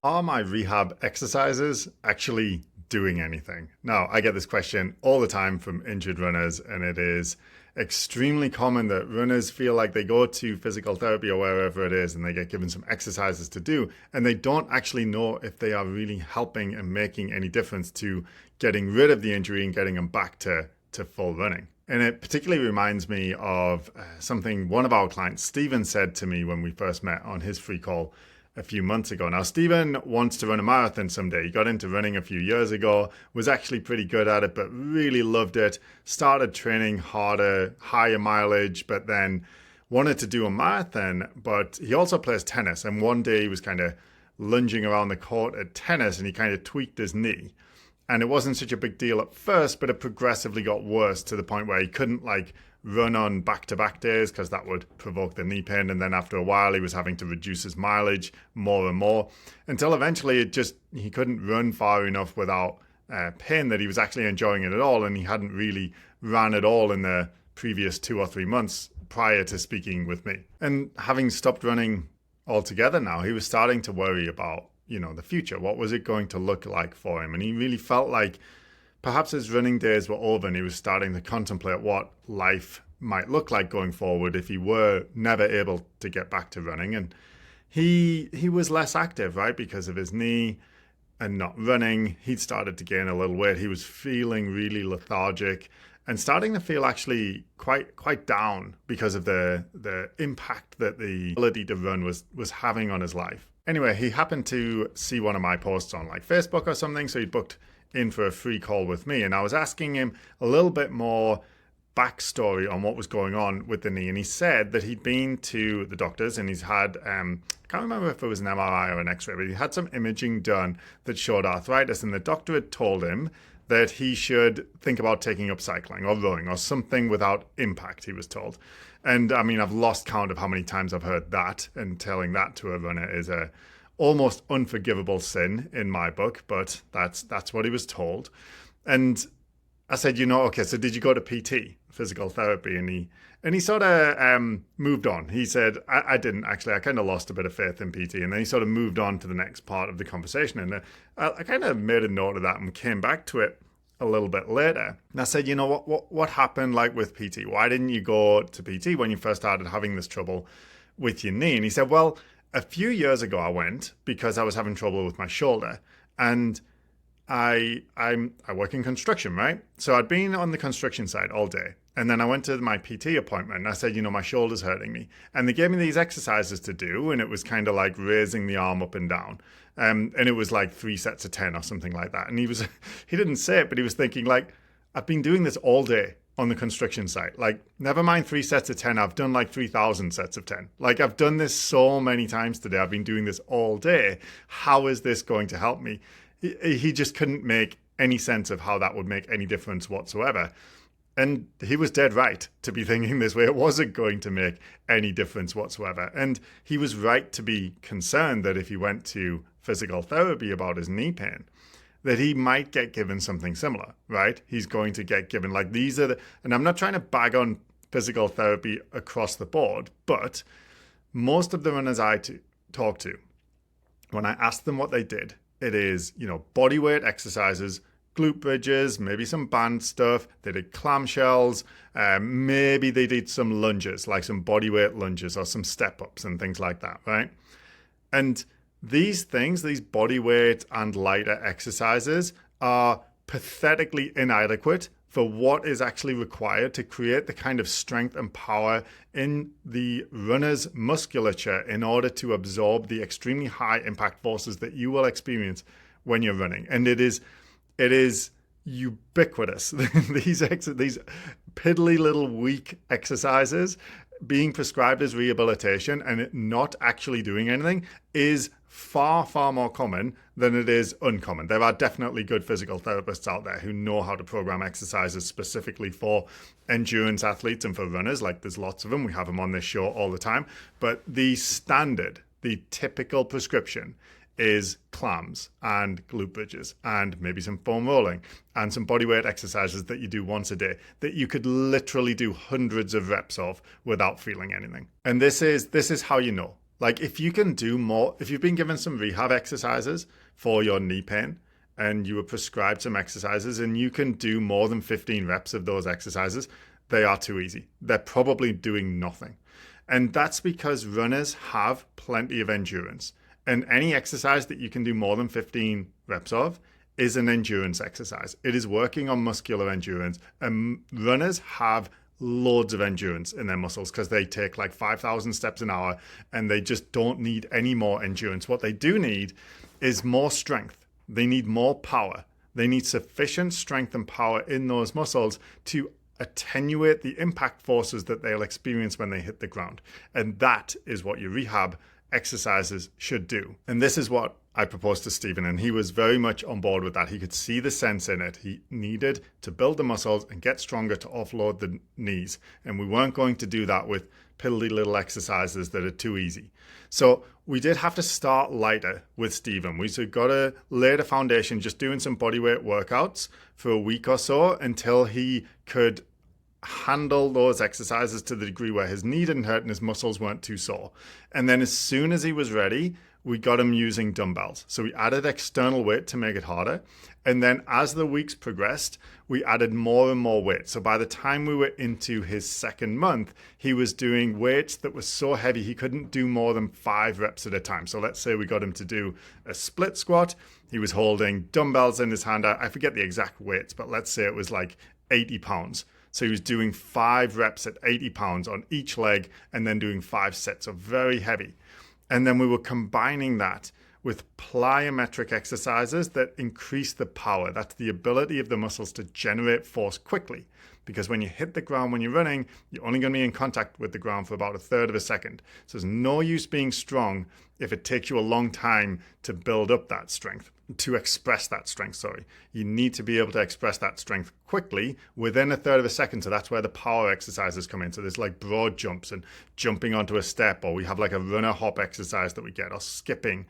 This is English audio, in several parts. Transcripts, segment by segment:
Are my rehab exercises actually doing anything? Now, I get this question all the time from injured runners, and it is extremely common that runners feel like they go to physical therapy or wherever it is and they get given some exercises to do, and they don't actually know if they are really helping and making any difference to getting rid of the injury and getting them back to full running. And it particularly reminds me of something one of our clients, Stephen, said to me when we first met on his free call a few months ago. Now, Stephen wants to run a marathon someday. He got into running a few years ago, was actually pretty good at it, but really loved it. Started training harder, higher mileage, but then wanted to do a marathon. But he also plays tennis. And one day he was kind of lunging around the court at tennis and he kind of tweaked his knee. And it wasn't such a big deal at first, but it progressively got worse to the point where he couldn't run on back-to-back days because that would provoke the knee pain. And then after a while, he was having to reduce his mileage more and more until eventually he couldn't run far enough without pain that he was actually enjoying it at all. And he hadn't really ran at all in the previous 2 or 3 months prior to speaking with me. And having stopped running altogether now, he was starting to worry about the future. What was it going to look like for him? And he really felt like perhaps his running days were over and he was starting to contemplate what life might look like going forward if he were never able to get back to running. And he was less active, right? Because of his knee and not running. He'd started to gain a little weight. He was feeling really lethargic and starting to feel actually quite down because of the impact that the ability to run was having on his life. Anyway, he happened to see one of my posts on Facebook or something, so he booked in for a free call with me, and I was asking him a little bit more backstory on what was going on with the knee. And he said that he'd been to the doctors and he's had, I can't remember if it was an MRI or an X-ray, but he had some imaging done that showed arthritis, and the doctor had told him that he should think about taking up cycling or rowing or something without impact, he was told. And I mean, I've lost count of how many times I've heard that, and telling that to a runner is a almost unforgivable sin in my book, but that's what he was told. And I said, okay, so did you go to PT, physical therapy? And he sort of moved on. He said, I didn't actually. I kind of lost a bit of faith in PT. And then he sort of moved on to the next part of the conversation. And I kind of made a note of that and came back to it a little bit later. And I said, what happened with PT? Why didn't you go to PT when you first started having this trouble with your knee? And he said, well, a few years ago I went because I was having trouble with my shoulder. And I work in construction, right? So I'd been on the construction site all day. And then I went to my PT appointment and I said, my shoulder's hurting me. And they gave me these exercises to do. And it was kind of like raising the arm up and down. And it was 3 sets of 10 or something like that. And he didn't say it, but he was thinking I've been doing this all day on the construction site. Never mind 3 sets of 10. I've done 3,000 sets of 10. I've done this so many times today. I've been doing this all day. How is this going to help me? He just couldn't make any sense of how that would make any difference whatsoever. And he was dead right to be thinking this way. It wasn't going to make any difference whatsoever. And he was right to be concerned that if he went to physical therapy about his knee pain, that he might get given something similar, right? He's going to get given and I'm not trying to bag on physical therapy across the board, but most of the runners I talk to, when I ask them what they did, it is, body weight exercises, glute bridges, maybe some band stuff. They did clamshells. Maybe they did some lunges, some body weight lunges or some step ups and things like that, right? And these things, these body weight and lighter exercises are pathetically inadequate for what is actually required to create the kind of strength and power in the runner's musculature in order to absorb the extremely high impact forces that you will experience when you're running. And it is ubiquitous. These piddly little weak exercises being prescribed as rehabilitation and it not actually doing anything is far, far more common than it is uncommon. There are definitely good physical therapists out there who know how to program exercises specifically for endurance athletes and for runners. There's lots of them. We have them on this show all the time. But the typical prescription is clams and glute bridges and maybe some foam rolling and some bodyweight exercises that you do once a day that you could literally do hundreds of reps of without feeling anything. And this is how you know. Like if you can do more, if you've been given some rehab exercises for your knee pain and you were prescribed some exercises and you can do more than 15 reps of those exercises, they are too easy. They're probably doing nothing. And that's because runners have plenty of endurance. And any exercise that you can do more than 15 reps of is an endurance exercise. It is working on muscular endurance. And runners have loads of endurance in their muscles because they take like 5,000 steps an hour and they just don't need any more endurance. What they do need is more strength. They need more power. They need sufficient strength and power in those muscles to attenuate the impact forces that they'll experience when they hit the ground. And that is what your rehab exercises should do. And this is what I proposed to Stephen, and he was very much on board with that. He could see the sense in it. He needed to build the muscles and get stronger to offload the knees. And we weren't going to do that with piddly little exercises that are too easy. So we did have to start lighter with Stephen. We got to lay the foundation just doing some bodyweight workouts for a week or so until he could handle those exercises to the degree where his knee didn't hurt and his muscles weren't too sore. And then as soon as he was ready, we got him using dumbbells. So we added external weight to make it harder. And then as the weeks progressed, we added more and more weight. So by the time we were into his second month, he was doing weights that were so heavy he couldn't do more than 5 reps at a time. So let's say we got him to do a split squat. He was holding dumbbells in his hand. I forget the exact weights, but let's say it was like 80 pounds. So he was doing 5 reps at 80 pounds on each leg and then doing 5 sets of very heavy. And then we were combining that with plyometric exercises that increase the power. That's the ability of the muscles to generate force quickly. Because when you hit the ground when you're running, you're only going to be in contact with the ground for about 1/3 of a second. So there's no use being strong if it takes you a long time to build up that strength, to express that strength, sorry. You need to be able to express that strength quickly within 1/3 of a second. So that's where the power exercises come in. So there's like broad jumps and jumping onto a step, or we have like a runner hop exercise that we get, or skipping.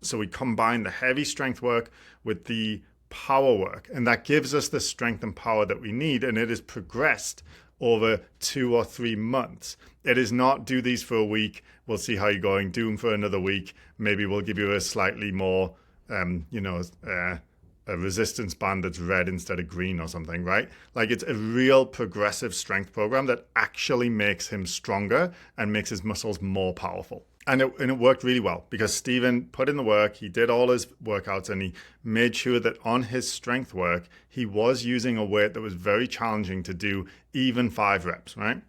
So we combine the heavy strength work with the power work, and that gives us the strength and power that we need, and it is progressed over 2 or 3 months. It is not do these for a week, we'll see how you're going, do them for another week, maybe we'll give you a slightly more a resistance band that's red instead of green or something, right? Like it's a real progressive strength program that actually makes him stronger and makes his muscles more powerful. And it worked really well because Stephen put in the work, he did all his workouts, and he made sure that on his strength work, he was using a weight that was very challenging to do even 5 reps, right?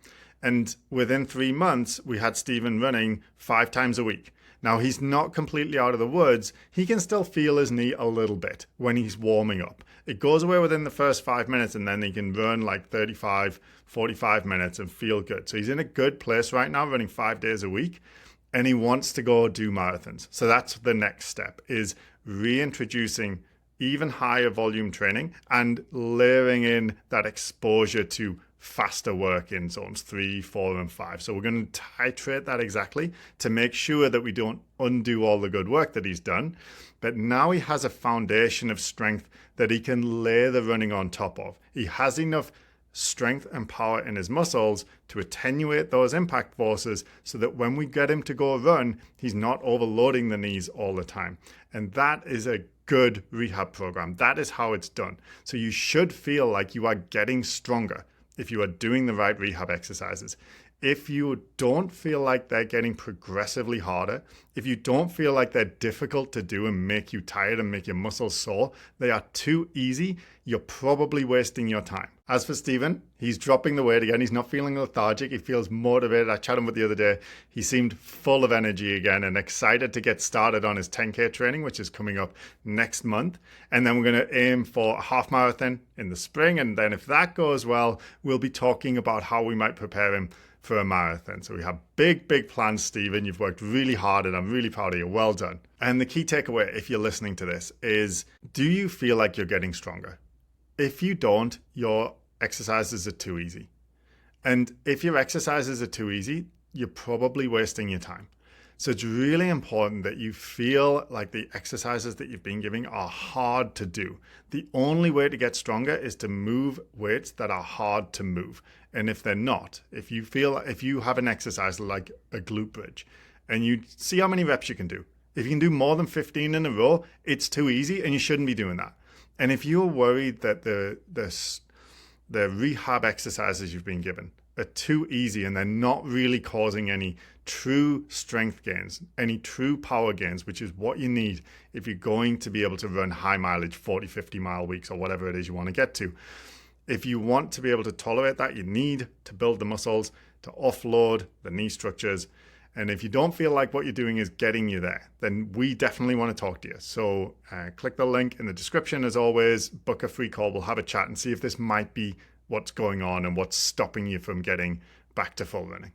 And within 3 months, we had Stephen running 5 times a week. Now, he's not completely out of the woods. He can still feel his knee a little bit when he's warming up. It goes away within the first 5 minutes, and then he can run like 35, 45 minutes and feel good. So he's in a good place right now, running 5 days a week. And he wants to go do marathons. So that's the next step, is reintroducing even higher volume training and layering in that exposure to faster work in zones 3, 4, and 5. So we're going to titrate that exactly to make sure that we don't undo all the good work that he's done. But now he has a foundation of strength that he can lay the running on top of. He has enough strength and power in his muscles to attenuate those impact forces so that when we get him to go run, he's not overloading the knees all the time. And that is a good rehab program. That is how it's done. So you should feel like you are getting stronger if you are doing the right rehab exercises. If you don't feel like they're getting progressively harder, if you don't feel like they're difficult to do and make you tired and make your muscles sore, they are too easy, you're probably wasting your time. As for Stephen, he's dropping the weight again. He's not feeling lethargic. He feels motivated. I chatted with him the other day. He seemed full of energy again and excited to get started on his 10K training, which is coming up next month. And then we're going to aim for a half marathon in the spring. And then if that goes well, we'll be talking about how we might prepare him for a marathon. So we have big plans, Stephen. You've worked really hard and I'm really proud of you. Well done. And the key takeaway, if you're listening to this, is do you feel like you're getting stronger? If you don't, your exercises are too easy. And if your exercises are too easy, you're probably wasting your time. So it's really important that you feel like the exercises that you've been giving are hard to do. The only way to get stronger is to move weights that are hard to move. And if they're not, if you have an exercise like a glute bridge and you see how many reps you can do. If you can do more than 15 in a row, it's too easy and you shouldn't be doing that. And if you're worried that the rehab exercises you've been given are too easy and they're not really causing any true strength gains, any true power gains, which is what you need if you're going to be able to run high mileage 40, 50 mile weeks or whatever it is you want to get to. If you want to be able to tolerate that, you need to build the muscles, to offload the knee structures. And if you don't feel like what you're doing is getting you there, then we definitely want to talk to you. So click the link in the description as always, book a free call, we'll have a chat and see if this might be what's going on and what's stopping you from getting back to full running.